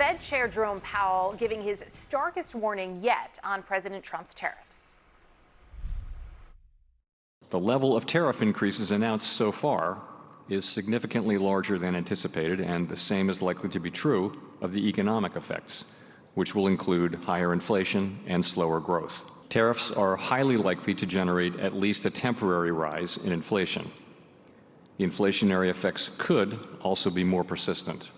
Fed Chair Jerome Powell giving his starkest warning yet on President Trump's tariffs. The level of tariff increases announced so far is significantly larger than anticipated, and the same is likely to be true of the economic effects, which will include higher inflation and slower growth. Tariffs are highly likely to generate at least a temporary rise in inflation. The inflationary effects could also be more persistent.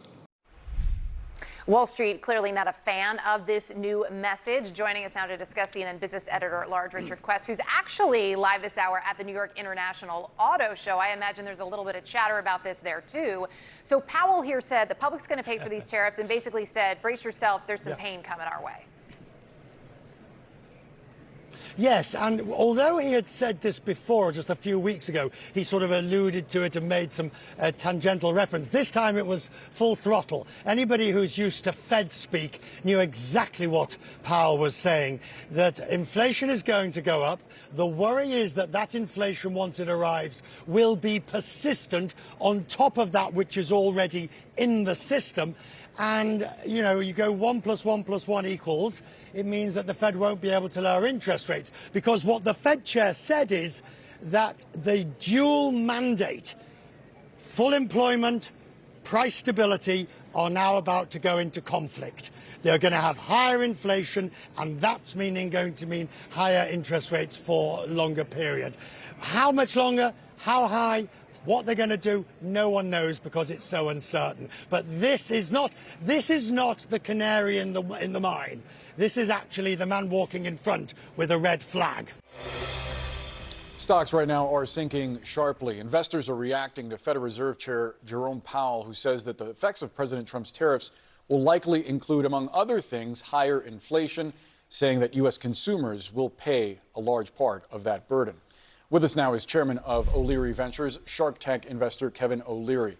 Wall Street clearly not a fan of this new message. Joining us now to discuss, CNN business editor-at-large Richard Quest, who's actually live this hour at the New York International Auto Show. I imagine there's a little bit of chatter about this there, too. So Powell here said the public's going to pay for these tariffs and basically said, brace yourself, there's some pain coming our way. Yes, and although he had said this before, just a few weeks ago, he sort of alluded to it and made some tangential reference. This time it was full throttle. Anybody who's used to Fed speak knew exactly what Powell was saying, that inflation is going to go up. The worry is that that inflation, once it arrives, will be persistent on top of that which is already in the system. And, you know, you go 1 + 1 + 1 equals, it means that the Fed won't be able to lower interest rates. Because what the Fed chair said is that the dual mandate, full employment, price stability, are now about to go into conflict. They're going to have higher inflation, and that's going to mean higher interest rates for a longer period. How much longer? How high? What they're going to do, no one knows because it's so uncertain. But this is not the canary in the mine. This is actually the man walking in front with a red flag. Stocks right now are sinking sharply. Investors are reacting to Federal Reserve Chair Jerome Powell, who says that the effects of President Trump's tariffs will likely include, among other things, higher inflation, saying that U.S. consumers will pay a large part of that burden. With us now is chairman of O'Leary Ventures, Shark Tank investor Kevin O'Leary.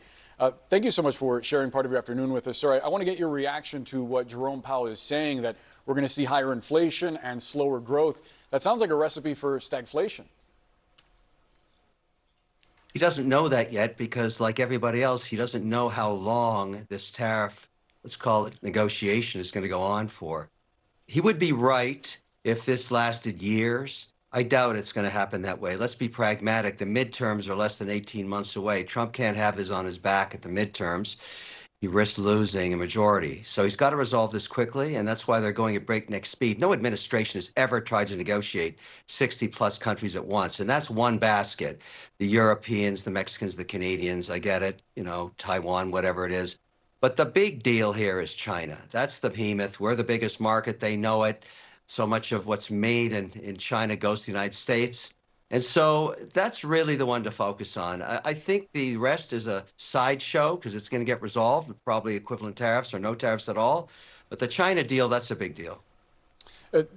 Thank you so much for sharing part of your afternoon with us, sir. I want to get your reaction to what Jerome Powell is saying, that we're going to see higher inflation and slower growth. That sounds like a recipe for stagflation. He doesn't know that yet because, like everybody else, he doesn't know how long this tariff, let's call it negotiation, is going to go on for. He would be right if this lasted years. I doubt it's going to happen that way. Let's be pragmatic. The midterms are less than 18 months away. Trump can't have this on his back at the midterms. He risks losing a majority. So he's got to resolve this quickly, and that's why they're going at breakneck speed. No administration has ever tried to negotiate 60-plus countries at once, and that's one basket. The Europeans, the Mexicans, the Canadians, I get it, you know, Taiwan, whatever it is. But the big deal here is China. That's the behemoth. We're the biggest market. They know it. So much of what's made in China goes to the United States. And so that's really the one to focus on. I think the rest is a sideshow because it's going to get resolved with probably equivalent tariffs or no tariffs at all. But the China deal, that's a big deal.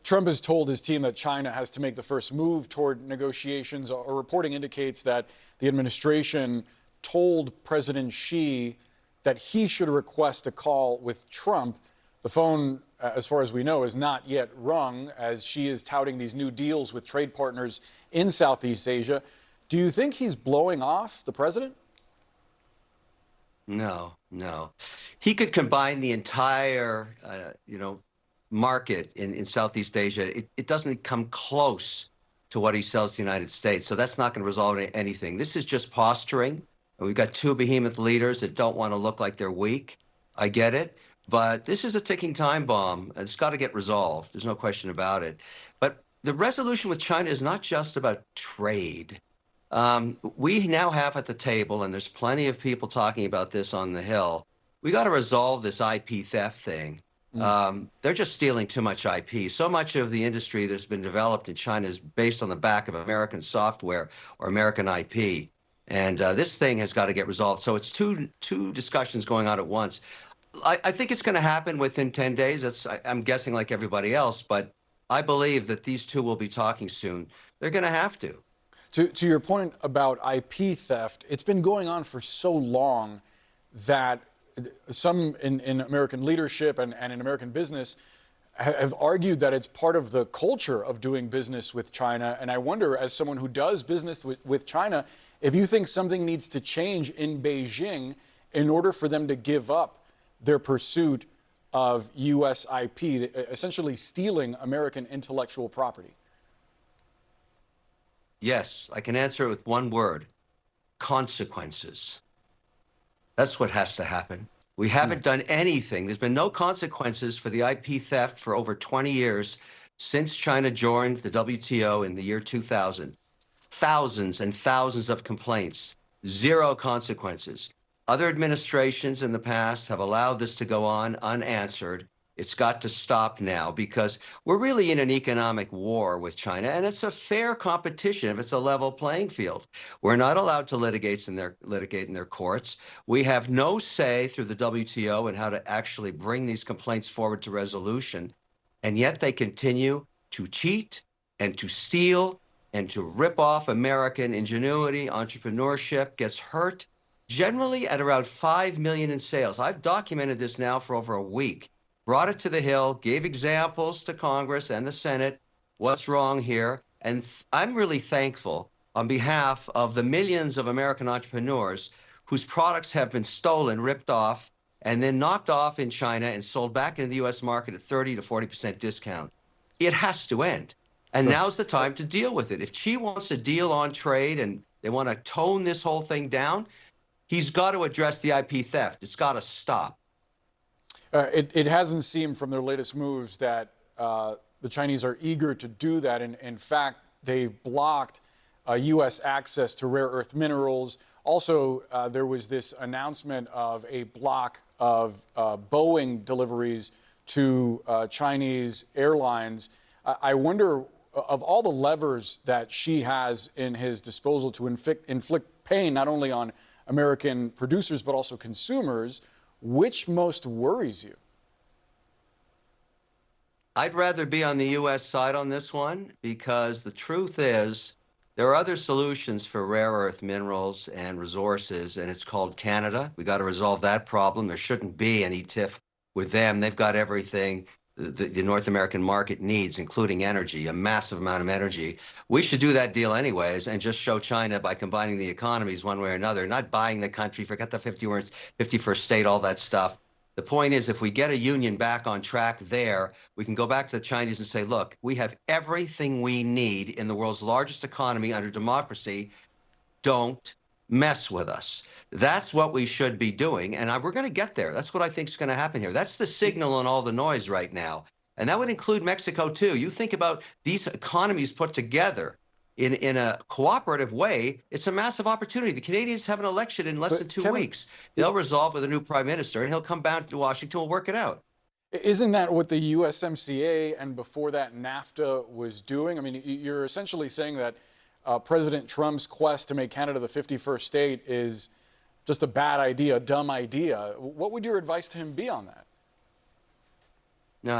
Trump has told his team that China has to make the first move toward negotiations. A reporting indicates that the administration told President Xi that he should request a call with Trump. The phone, as far as we know, is not yet rung, as Xi is touting these new deals with trade partners in Southeast Asia. Do you think he's blowing off the president? No. He could combine the entire, market in Southeast Asia. It doesn't come close to what he sells to the United States. So that's not going to resolve anything. This is just posturing. We've got two behemoth leaders that don't want to look like they're weak. I get it. But this is a ticking time bomb. It's got to get resolved. There's no question about it. But the resolution with China is not just about trade. We now have at the table, and there's plenty of people talking about this on the Hill, we got to resolve this IP theft thing. They're just stealing too much IP. So much of the industry that's been developed in China is based on the back of American software or American IP. And this thing has got to get resolved. So it's two discussions going on at once. I think it's going to happen within 10 days. I'm guessing like everybody else, but I believe that these two will be talking soon. They're going to have to. To your point about IP theft, it's been going on for so long that some in American leadership and in American business have argued that it's part of the culture of doing business with China. And I wonder, as someone who does business with China, if you think something needs to change in Beijing in order for them to give up their pursuit of U.S. IP, essentially stealing American intellectual property? Yes, I can answer it with one word: consequences. That's what has to happen. We haven't done anything. There's been no consequences for the IP theft for over 20 years since China joined the WTO in the year 2000. Thousands and thousands of complaints, zero consequences. Other administrations in the past have allowed this to go on unanswered. It's got to stop now because we're really in an economic war with China, and it's a fair competition if it's a level playing field. We're not allowed to litigate in their courts. We have no say through the WTO in how to actually bring these complaints forward to resolution, and yet they continue to cheat and to steal and to rip off American ingenuity. Entrepreneurship gets hurt, generally at around 5 million in sales. I've documented this now for over a week. Brought it to the Hill, gave examples to Congress and the Senate, what's wrong here. And I'm really thankful on behalf of the millions of American entrepreneurs whose products have been stolen, ripped off, and then knocked off in China and sold back into the U.S. market at 30 to 40% discount. It has to end. And now's the time to deal with it. If Xi wants a deal on trade and they want to tone this whole thing down, he's got to address the IP theft. It's got to stop. It hasn't seemed from their latest moves that the Chinese are eager to do that. And in fact, they've blocked U.S. access to rare earth minerals. Also, there was this announcement of a block of Boeing deliveries to Chinese airlines. I wonder, of all the levers that Xi has in his disposal to inflict pain not only on American producers but also consumers, which most worries you? I'd rather be on the U.S. side on this one because the truth is there are other solutions for rare earth minerals and resources, and it's called Canada. We got to resolve that problem. There shouldn't be any tiff with them. They've got everything the North American market needs, including energy, a massive amount of energy. We should do that deal anyways and just show China by combining the economies one way or another, not buying the country, forget the 51st state, all that stuff. The point is, if we get a union back on track there, we can go back to the Chinese and say, look, we have everything we need in the world's largest economy under democracy. Don't mess with us. That's what we should be doing, and we're going to get there. That's what I think is going to happen here. That's the signal on all the noise right now, and that would include Mexico, too. You think about these economies put together in a cooperative way, it's a massive opportunity. The Canadians have an election in less than 2 weeks. They'll resolve with a new prime minister, and he'll come back to Washington. We'll work it out. Isn't that what the USMCA and before that NAFTA was doing? I mean, you're essentially saying that President Trump's quest to make Canada the 51st state is just a bad idea, a dumb idea. What would your advice to him be on that? No.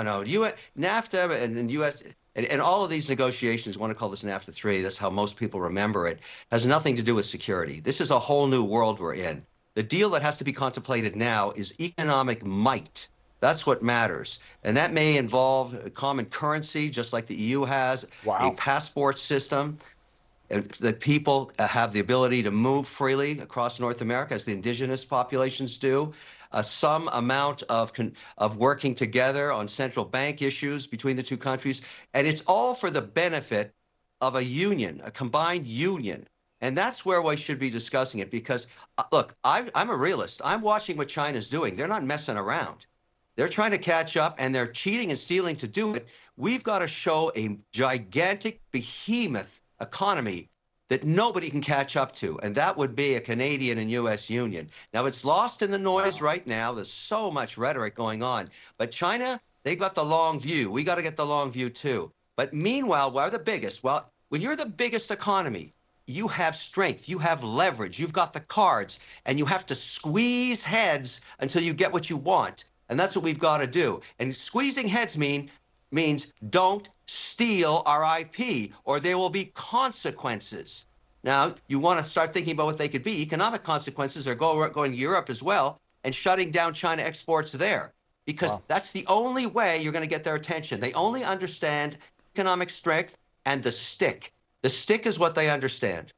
NAFTA and U.S. and all of these negotiations, want to call this NAFTA 3, that's how most people remember it, has nothing to do with security. This is a whole new world we're in. The deal that has to be contemplated now is economic might. That's what matters. And that may involve a common currency, just like the EU has, a passport system, that people have the ability to move freely across North America, as the indigenous populations do. Some amount of working together on central bank issues between the two countries. And it's all for the benefit of a union, a combined union. And that's where we should be discussing it because, look, I'm a realist. I'm watching what China's doing. They're not messing around. They're trying to catch up, and they're cheating and stealing to do it. We've got to show a gigantic behemoth economy that nobody can catch up to, and that would be a Canadian and U.S. union. Now, it's lost in the noise right now. There's so much rhetoric going on. But China, they got the long view. We got to get the long view, too. But meanwhile, we're the biggest. Well, when you're the biggest economy, you have strength, you have leverage, you've got the cards, and you have to squeeze heads until you get what you want. And that's what we've got to do. And squeezing heads means don't steal our IP, or there will be consequences. Now, you want to start thinking about what they could be. Economic consequences are going to Europe as well and shutting down China exports there, because that's the only way you're going to get their attention. They only understand economic strength and the stick. The stick is what they understand.